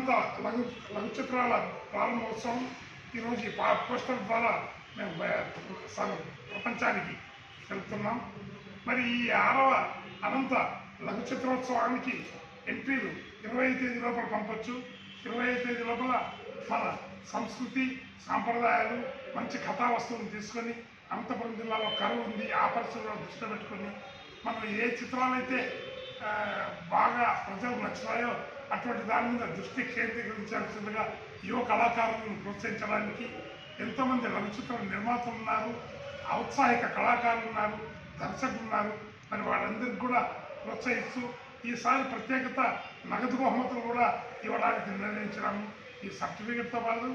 అనంత లఘు లఘు చిత్రాల ప్రారంభోత్సవం ఈరోజు ఈ పోస్టర్ ద్వారా మేము ప్రపంచానికి తెలుపుతున్నాం. మరి ఈ 6వ అనంత లఘు చిత్రోత్సవానికి ఎంట్రీలు 25 తేదీ లోపల పంపొచ్చు. 25 తేదీ లోపల మన సంస్కృతి సాంప్రదాయాలు మంచి కథా వస్తువులను తీసుకొని, అనంతపురం జిల్లాలో కరువు ఉంది, ఆ పరిస్థితులను దృష్టిలో పెట్టుకొని మనం ఏ చిత్రాలైతే బాగా ప్రజలకు నచ్చుతాయో అటువంటి దాని మీద దృష్టి కేంద్రీకరించాల్సిందిగా యువ కళాకారులను ప్రోత్సహించడానికి ఎంతోమంది లఘు చిత్ర నిర్మాతలు ఉన్నారు, ఔత్సాహిక కళాకారులు ఉన్నారు, దర్శకులు ఉన్నారు. మరి వాళ్ళందరికీ కూడా ప్రోత్సహిస్తూ ఈసారి ప్రత్యేకత నగదు బహుమతులు కూడా ఇవ్వడానికి నిర్ణయించినాము. ఈ సర్టిఫికెట్తో పాటు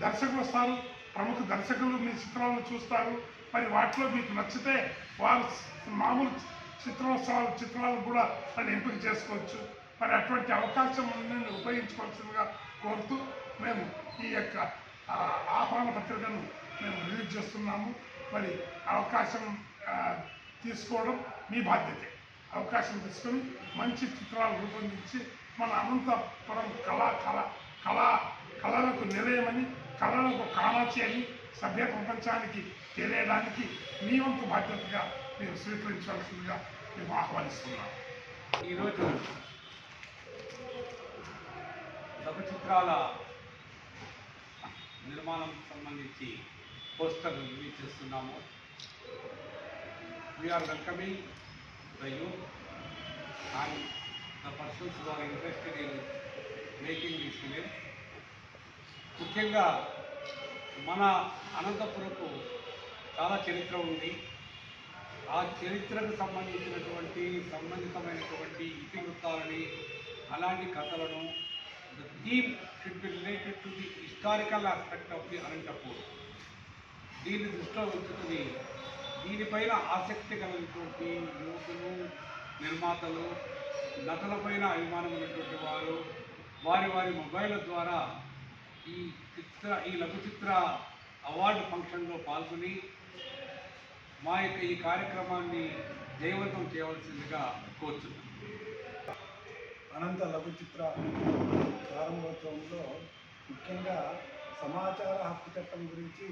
దర్శకులు వస్తారు, ప్రముఖ దర్శకులు మీ చిత్రాలను చూస్తారు. మరి వాటిలో మీకు నచ్చితే వారు మామూలు చిత్రాలను కూడా వాళ్ళు ఎంపిక చేసుకోవచ్చు. మరి అటువంటి అవకాశం ఉపయోగించుకోవాల్సిందిగా కోరుతూ మేము ఈ యొక్క ఆహ్వాన పత్రికను మేము రిలీజ్ చేస్తున్నాము. మరి అవకాశం తీసుకోవడం మీ బాధ్యతే. అవకాశం తీసుకొని మంచి చిత్రాలు రూపొందించి మన అనంతపురం కళలకు నిలయమని, కళలకు కామాచి అని సభ్య ప్రపంచానికి తెలియడానికి మీ వంతు బాధ్యతగా మీరు స్వీకరించవలసిందిగా మేము ఆహ్వానిస్తున్నాం. ఈరోజు లఘు చిత్రాల నిర్మాణం సంబంధించి పోస్టర్ రిలీజ్ చేస్తున్నాము. We are welcoming the youth and the persons who are interested in making this film. ముఖ్యంగా మన అనంతపురంకు చాలా చరిత్ర ఉంది. ఆ చరిత్రకు సంబంధితమైనటువంటి ఇతివృత్తాలని, అలాంటి కథలను the theme should be related to the historical aspect of the Anantapur. దీన్ని దృష్టిలో ఉంచుకుని దీనిపైన ఆసక్తి కలిగినటువంటి యువకులు, నిర్మాతలు, నటులపైన అభిమానం ఉన్నటువంటి వారు వారి మొబైల్ ద్వారా ఈ లఘు చిత్ర అవార్డు ఫంక్షన్లో పాల్గొని మా యొక్క ఈ కార్యక్రమాన్ని జయవంతం చేయవలసిందిగా కోరుచున్నాం. అనంత లఘు చిత్ర ప్రారంభోత్సవంలో ముఖ్యంగా సమాచార హక్కు చట్టం గురించి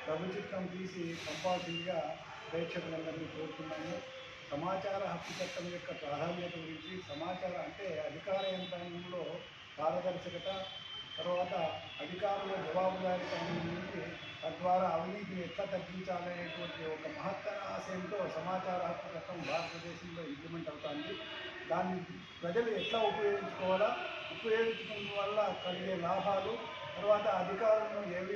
లఘు చిత్రం తీసి పంపాల్సిందిగా ప్రేక్షకులందరినీ కోరుతున్నాము. సమాచార హక్కు చట్టం యొక్క ప్రాధాన్యత గురించి, సమాచారం అంటే అధికార యంత్రాంగంలో పారదర్శకత, తర్వాత అధికారుల జవాబుదారీతనం గురించి, తద్వారా అవినీతిని ఎట్లా తగ్గించాలనేటువంటి ఒక మహత్తర ఆశయంతో సమాచార హక్కు చట్టం భారతదేశంలో ఇంప్లిమెంట్ అవుతుంది. దాన్ని ప్రజలు ఎట్లా ఉపయోగించుకోవాలా, ఉపయోగించుకోవడం వల్ల కలిగే లాభాలు, తర్వాత అధికారులను